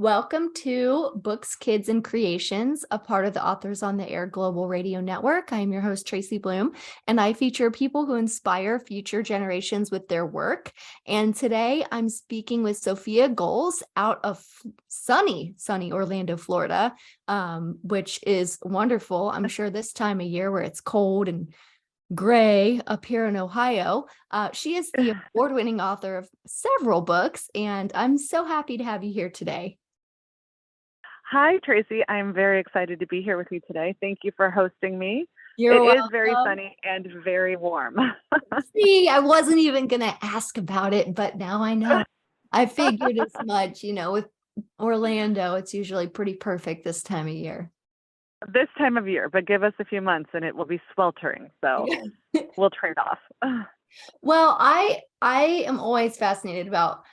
Welcome to Books, Kids, and Creations, a part of the Authors on the Air Global Radio Network. I am your host, Tracy Bloom, and I feature people who inspire future generations with their work. And today I'm speaking with Sophia Gholz out of sunny Orlando, Florida, which is wonderful. I'm sure this time of year where it's cold and gray up here in Ohio. She is the award-winning author of several books, and I'm so happy to have you here today. Hi, Tracy. I'm very excited to be here with you today. Thank you for hosting me. You're welcome. It is very sunny and very warm. See, I wasn't even going to ask about it, but now I know. I figured as much, with Orlando, it's usually pretty perfect this time of year. This time of year, but give us a few months and it will be sweltering. So we'll trade off. Well, I am always fascinated about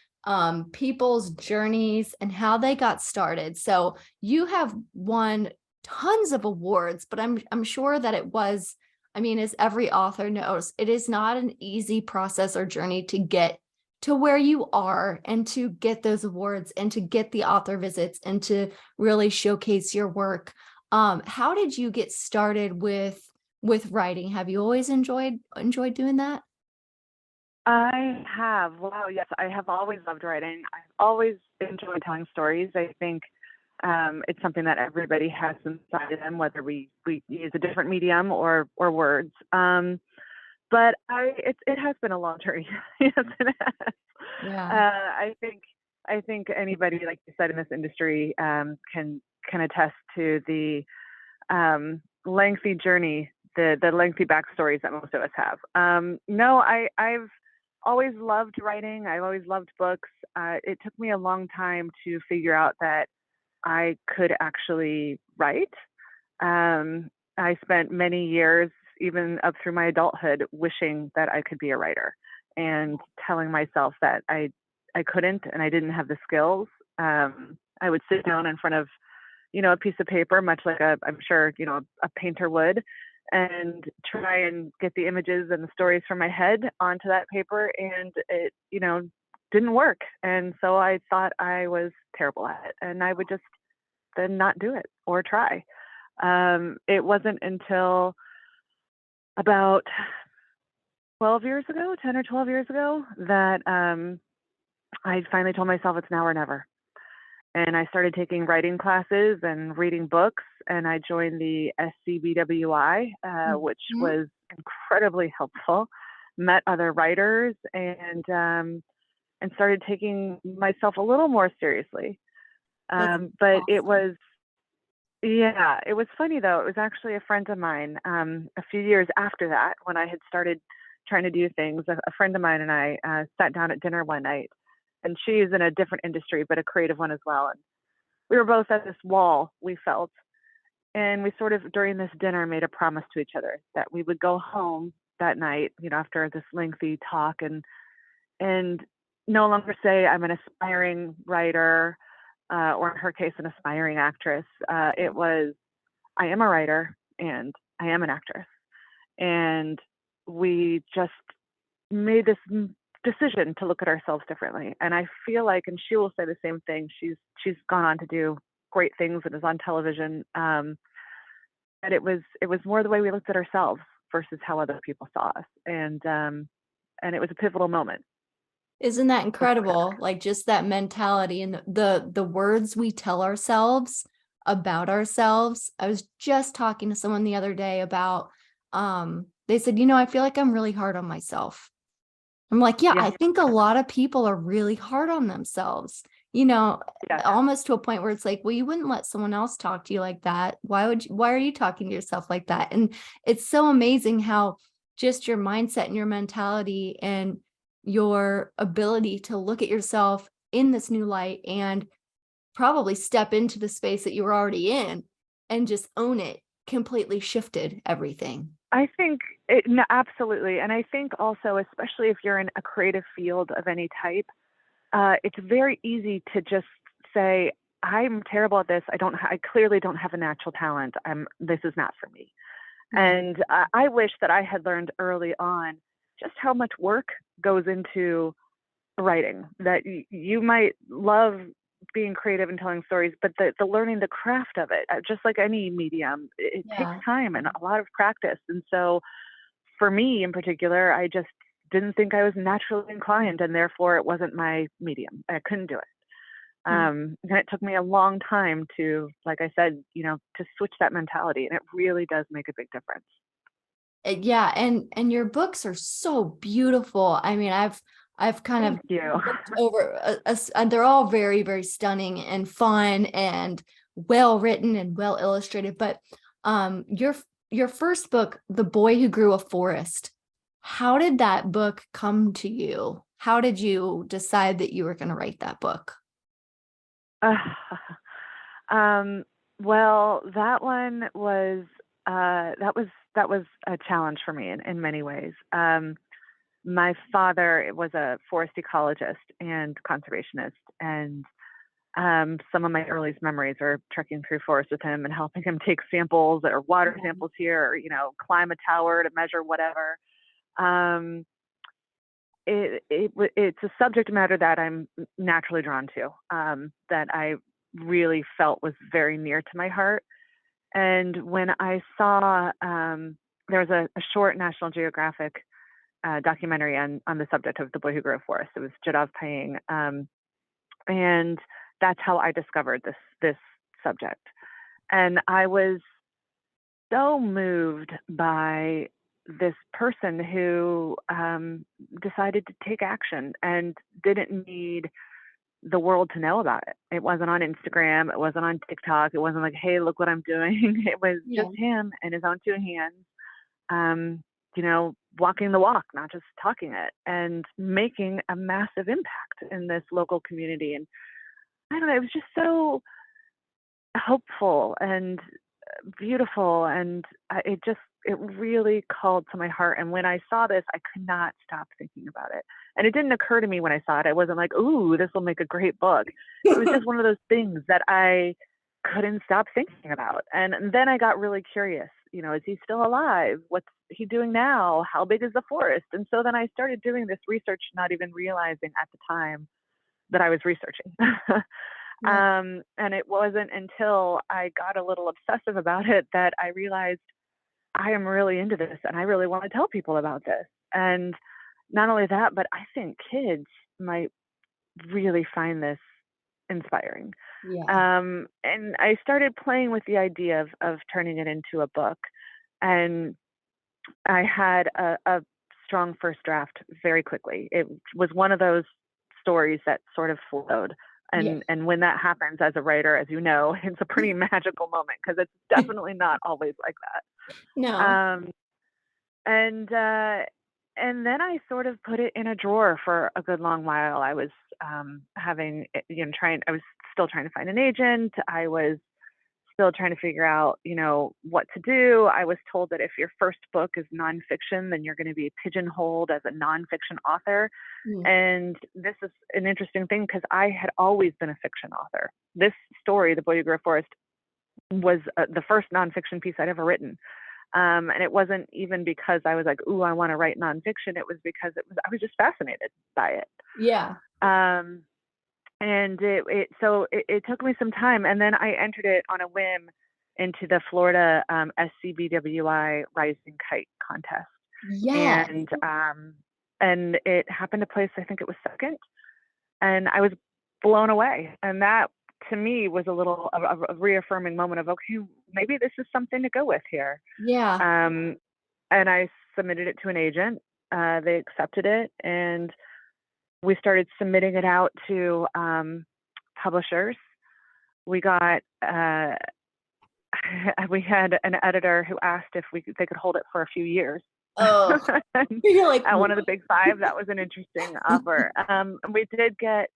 people's journeys and how they got started. So you have won tons of awards, but I'm sure that it was, as every author knows, it is not an easy process or journey to get to where you are and to get those awards and to get the author visits and to really showcase your work. How did you get started with writing? Have you always enjoyed doing that? I have. Wow. Yes, I have always loved writing. I've always enjoyed telling stories. I think it's something that everybody has inside of them, whether we use a different medium or words. But it has been a long journey. Yes, it has. Yeah. I think anybody, like you said, in this industry can attest to the lengthy journey, the lengthy backstories that most of us have. No, I've always loved writing. I've always loved books. It took me a long time to figure out that I could actually write. I spent many years, even up through my adulthood, wishing that I could be a writer and telling myself that I couldn't and I didn't have the skills. I would sit down in front of, a piece of paper, much like I'm sure, a painter would, and try and get the images and the stories from my head onto that paper. And it, didn't work. And so I thought I was terrible at it and I would just then not do it or try. It wasn't until about 10 or 12 years ago that I finally told myself it's now or never. And I started taking writing classes and reading books, and I joined the SCBWI, which was incredibly helpful. Met other writers and started taking myself a little more seriously. But awesome. It was funny though. It was actually a friend of mine a few years after that, when I had started trying to do things. A friend of mine and I sat down at dinner one night. And she's in a different industry, but a creative one as well. And we were both at this wall, we felt. And we sort of, during this dinner, made a promise to each other that we would go home that night, after this lengthy talk and no longer say I'm an aspiring writer, or in her case, an aspiring actress. It was, I am a writer and I am an actress. And we just made this decision to look at ourselves differently. And I feel like, and she will say the same thing, she's gone on to do great things and is on television. And it was more the way we looked at ourselves versus how other people saw us. And it was a pivotal moment. Isn't that incredible? Like just that mentality and the words we tell ourselves about ourselves. I was just talking to someone the other day about, they said, I feel like I'm really hard on myself. I'm like, yeah, I think a lot of people are really hard on themselves, almost to a point where it's like, well, you wouldn't let someone else talk to you like that. Why are you talking to yourself like that? And it's so amazing how just your mindset and your mentality and your ability to look at yourself in this new light and probably step into the space that you were already in and just own it completely shifted everything. I think absolutely. And I think also, especially if you're in a creative field of any type, it's very easy to just say, I'm terrible at this. I clearly don't have a natural talent. This is not for me. And I wish that I had learned early on just how much work goes into writing, that you might love being creative and telling stories, but the learning the craft of it, just like any medium, it takes Yeah. time and a lot of practice. And so for me in particular, I just didn't think I was naturally inclined, and therefore it wasn't my medium. I couldn't do it. Mm. And it took me a long time to, like I said, to switch that mentality, and it really does make a big difference. Yeah, and your books are so beautiful. I mean, I've kind Thank of you. looked over and they're all very, very stunning and fun and well written and well illustrated. But your first book, The Boy Who Grew a Forest, how did that book come to you? How did you decide that you were going to write that book? um, well, that one was that was a challenge for me in many ways. My father was a forest ecologist and conservationist, and some of my earliest memories are trekking through forests with him and helping him take samples or water samples here, or climb a tower to measure whatever. Um, it's a subject matter that I'm naturally drawn to, that I really felt was very near to my heart. And when I saw there was a short National Geographic documentary on the subject of the boy who grew a forest. It was Jadav Payeng, and that's how I discovered this subject. And I was so moved by this person who decided to take action and didn't need the world to know about it. It wasn't on Instagram. It wasn't on TikTok. It wasn't like, hey, look what I'm doing. It was Yeah. just him and his own two hands, um, walking the walk, not just talking it, and making a massive impact in this local community. And I don't know, it was just so hopeful and beautiful, and it really called to my heart. And when I saw this, I could not stop thinking about it. And it didn't occur to me when I saw it. I wasn't like, ooh, this will make a great book. It was just one of those things that I couldn't stop thinking about. And then I got really curious. Is he still alive? What's he doing now? How big is the forest? And so then I started doing this research, not even realizing at the time that I was researching. Yeah. And it wasn't until I got a little obsessive about it that I realized I am really into this and I really want to tell people about this. And not only that, but I think kids might really find this inspiring. Yeah. And I started playing with the idea of turning it into a book. And I had a strong first draft very quickly. It was one of those stories that sort of flowed. Yeah. And when that happens as a writer, as you know, it's a pretty magical moment because it's definitely not always like that. No. And and then I sort of put it in a drawer for a good long while. I was having, I was still trying to find an agent. I was still trying to figure out, what to do. I was told that if your first book is nonfiction, then you're going to be pigeonholed as a nonfiction author. Mm. And this is an interesting thing because I had always been a fiction author. This story, The Boy Who Grew a Forest, was the first nonfiction piece I'd ever written. And it wasn't even because I was like, ooh, I want to write nonfiction. It was because I was just fascinated by it. Yeah. Um, and it took me some time, and then I entered it on a whim into the Florida SCBWI Rising Kite contest, Yes. and it happened to place, I think it was second, and I was blown away. And that to me was a reaffirming moment of, okay, maybe this is something to go with here. Yeah. Um, and I submitted it to an agent. They accepted it, and we started submitting it out to publishers. We got we had an editor who asked if they could hold it for a few years. Oh, you're like, At one of the "What?" big five, that was an interesting offer. We did get,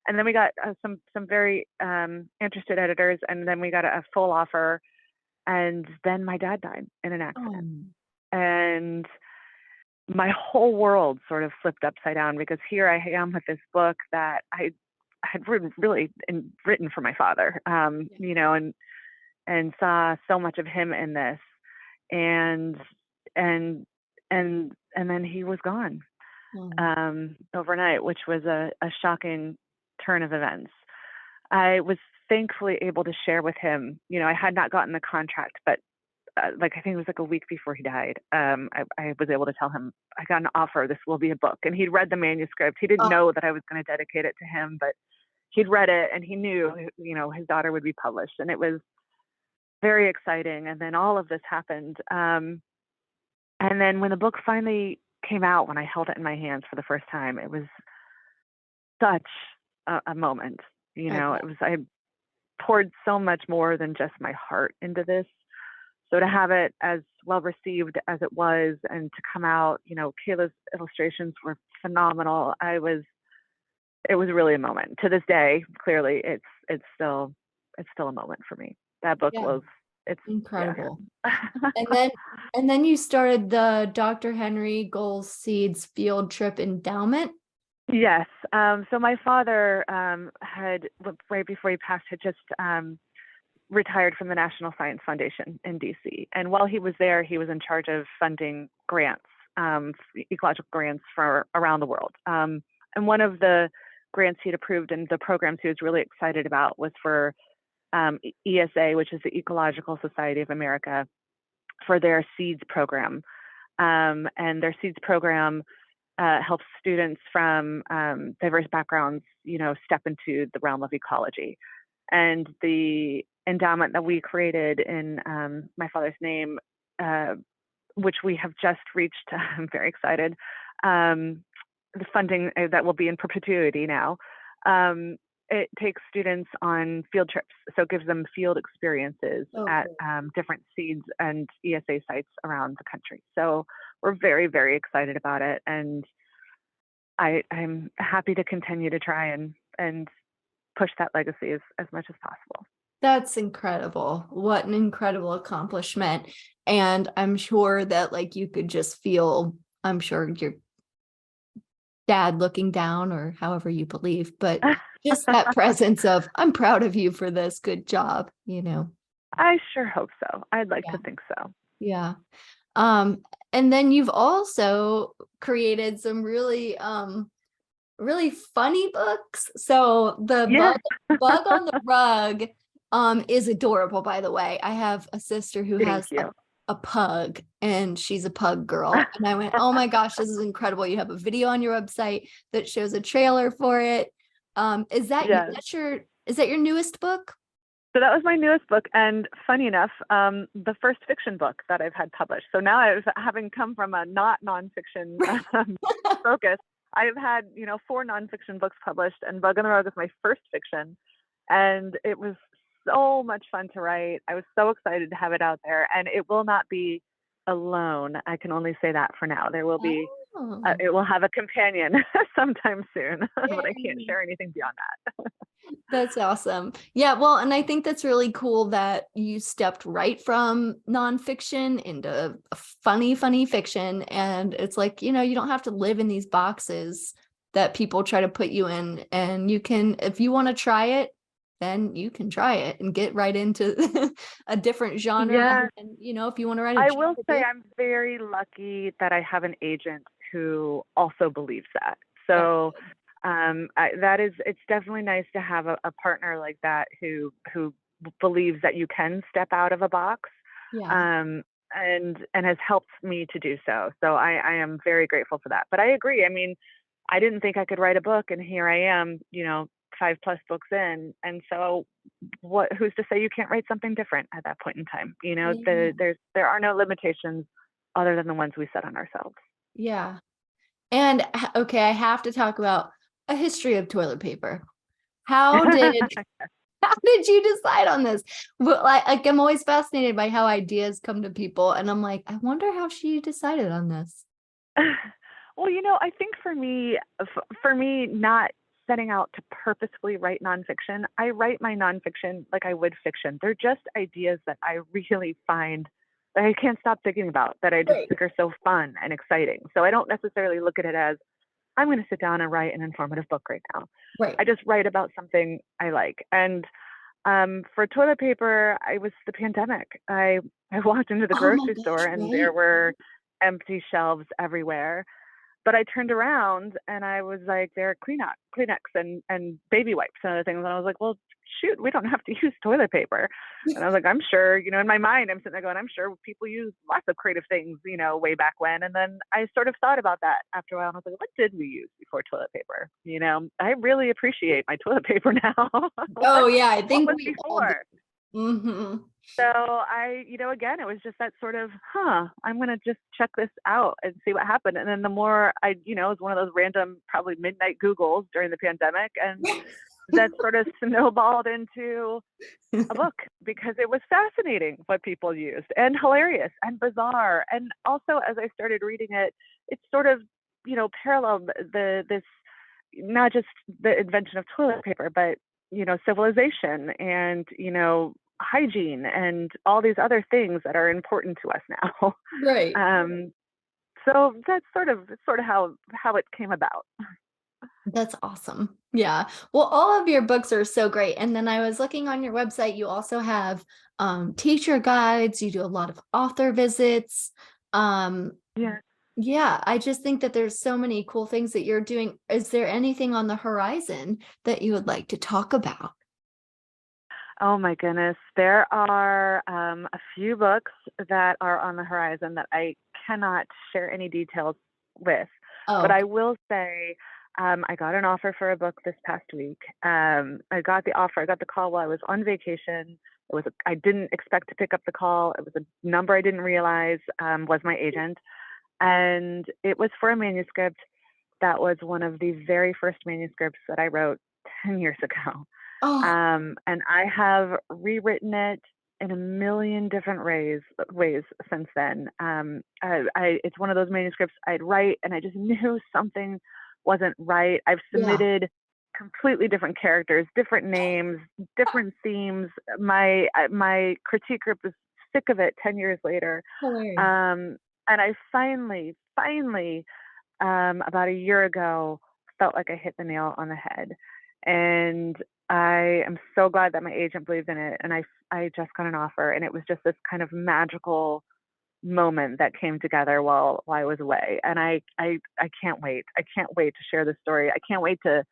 and then we got some very interested editors, and then we got a full offer. And then my dad died in an accident, Oh, and my whole world sort of flipped upside down because here I am with this book that I had written for my father, and saw so much of him in this, and and and then he was gone oh, overnight, which was a shocking turn of events. I was thankfully able to share with him, I had not gotten the contract, but like I think it was like a week before he died. I was able to tell him I got an offer. This will be a book, and he'd read the manuscript. He didn't Oh, know that I was going to dedicate it to him, but he'd read it, and he knew, his daughter would be published, and it was very exciting. And then all of this happened, and then when the book finally came out, when I held it in my hands for the first time, it was such a moment. I It bet. was I poured so much more than just my heart into this. So to have it as well received as it was, and to come out, Kayla's illustrations were phenomenal. It was really a moment. To this day, clearly, it's still a moment for me. That book Yeah, was, it's yeah. incredible. And then and then you started the Dr. Henry Gholz Seeds Field Trip Endowment. Yes. So my father right before he passed, had just retired from the National Science Foundation in DC. And while he was there, he was in charge of funding grants, ecological grants for around the world. And one of the grants he'd approved and the programs he was really excited about was for ESA, which is the Ecological Society of America, for their seeds program. And their seeds program helps students from diverse backgrounds, step into the realm of ecology. And the endowment that we created in my father's name, which we have just reached, I'm very excited. The funding that will be in perpetuity now. It takes students on field trips, so it gives them field experiences Oh, at cool. different seeds and ESA sites around the country. So we're very, very excited about it, and I'm happy to continue to try and push that legacy as much as possible. That's incredible. What an incredible accomplishment. And I'm sure that like you could just feel, I'm sure your dad looking down or however you believe, but just that presence of, I'm proud of you for this. Good job. I sure hope so. I'd like Yeah. to think so. Yeah. Um, and then you've also created some really funny books. So the Yes. bug on the rug is adorable, by the way. I have a sister who Thank has you. a pug and she's a pug girl. And I went, oh my gosh, this is incredible. You have a video on your website that shows a trailer for it. Is that you? Yes. Is that your newest book? So that was my newest book, and funny enough, the first fiction book that I've had published. So now, having come from a not nonfiction focus, I've had 4 nonfiction books published, and Bug on the Road is my first fiction, and it was so much fun to write. I was so excited to have it out there, and it will not be alone. I can only say that for now. There will be. Oh, It will have a companion sometime soon, but I can't yay. share anything beyond that. That's awesome. Yeah, well, and I think that's really cool that you stepped right from nonfiction into a funny fiction. And it's like, you don't have to live in these boxes that people try to put you in. And you can, if you want to try it, then you can try it and get right into a different genre. Yeah. And, if you want to write a I will say tragedy, I'm very lucky that I have an agent who also believes that. that's So good. it's definitely nice to have a partner like that who believes that you can step out of a box, Yeah. um, and has helped me to do so. So I am very grateful for that. But I agree. I mean, I didn't think I could write a book, and here I am, 5+ books in. And so who's to say you can't write something different at that point in time? Yeah. There are no limitations other than the ones we set on ourselves. Yeah. And okay, I have to talk about a history of toilet paper. How did how did you decide on this? Well, like I'm always fascinated by how ideas come to people, and I'm like, I wonder how she decided on this. Well, I think for me, not setting out to purposefully write nonfiction, I write my nonfiction like I would fiction. They're just ideas that I really find that I can't stop thinking about, that I just Right. think are so fun and exciting. So I don't necessarily look at it as I'm going to sit down and write an informative book right now. Right. I just write about something I like. And for toilet paper, I was the pandemic. I walked into the Oh my grocery store gosh, and there right? were empty shelves everywhere. But I turned around and I was like, there are Kleenex and baby wipes and other things. And I was like, well, shoot, we don't have to use toilet paper. And I was like, I'm sure, in my mind, I'm sitting there going, I'm sure people use lots of creative things, way back when. And then I sort of thought about that after a while. And I was like, what did we use before toilet paper? I really appreciate my toilet paper now. Oh yeah, I think what was we all do. before? Mm-hmm. So again, it was just that sort of, I'm going to just check this out and see what happened. And then the more it was one of those random, probably midnight Googles during the pandemic. And that sort of snowballed into a book because it was fascinating what people used and hilarious and bizarre. And also, as I started reading it, it sort of, paralleled this, not just the invention of toilet paper, but, civilization and, hygiene and all these other things that are important to us now. Right. So that's sort of how it came about. That's awesome. Yeah. Well, all of your books are so great. And then I was looking on your website, you also have teacher guides, you do a lot of author visits. Yeah. Yeah, I just think that there's so many cool things that you're doing. Is there anything on the horizon that you would like to talk about? Oh my goodness. There are a few books that are on the horizon that I cannot share any details with, but Oh, I will say I got an offer for a book this past week. I got the call while I was on vacation. I didn't expect to pick up the call. It was a number I didn't realize was my agent. And it was for a manuscript that was one of the very first manuscripts that I wrote 10 years ago. oh, And I have rewritten it in a million different ways since then. It's one of those manuscripts I'd write and I just knew something wasn't right. I've yeah, completely different characters, different names, different themes. My critique group is sick of it 10 years later. hilarious. And I finally, about a year ago, felt like I hit the nail on the head. And I am so glad that my agent believed in it. And I just got an offer, and it was just this kind of magical moment that came together while I was away. And I can't wait. I can't wait to share this story. I can't wait to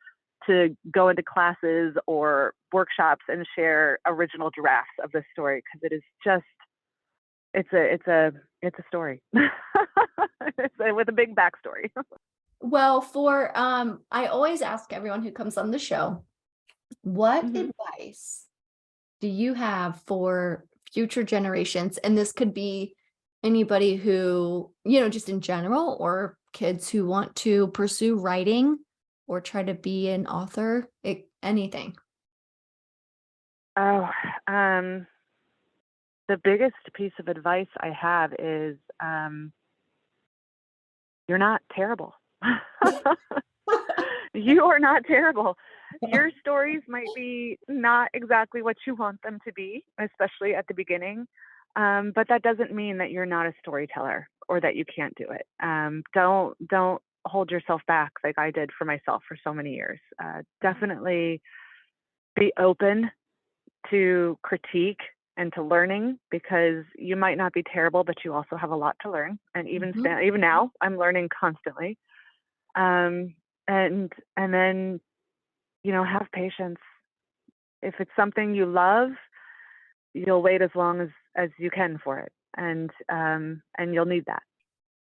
go into classes or workshops and share original drafts of this story, because it is just it's a story. With a big backstory. Well, I always ask everyone who comes on the show, what Mhm. advice do you have for future generations? And this could be anybody who, just in general, or kids who want to pursue writing or try to be an author, anything. Oh, the biggest piece of advice I have is you're not terrible. You are not terrible. Your stories might be not exactly what you want them to be, especially at the beginning. But that doesn't mean that you're not a storyteller or that you can't do it. Don't hold yourself back like I did for myself for so many years. Definitely be open to critique and to learning, because you might not be terrible, but you also have a lot to learn. And even Mhm. even now, I'm learning constantly. And then have patience. If it's something you love, you'll wait as long as you can for it, and you'll need that.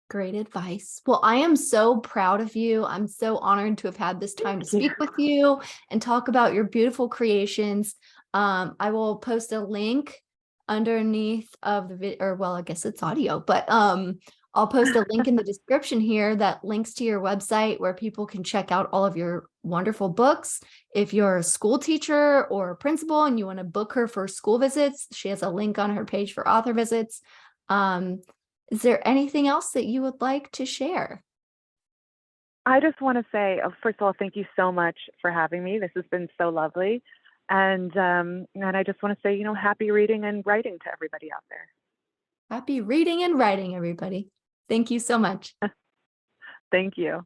Great advice. Well, I am so proud of you. I'm so honored to have had this time to Thank speak with you and talk about your beautiful creations. I will post a link underneath of the video, or well, I guess it's audio, but I'll post a link in the description here that links to your website where people can check out all of your wonderful books. If you're a school teacher or a principal and you want to book her for school visits, she has a link on her page for author visits. Is there anything else that you would like to share? I just want to say, first of all, thank you so much for having me. This has been so lovely, and I just want to say, happy reading and writing to everybody out there. Happy reading and writing, everybody. Thank you so much. Thank you.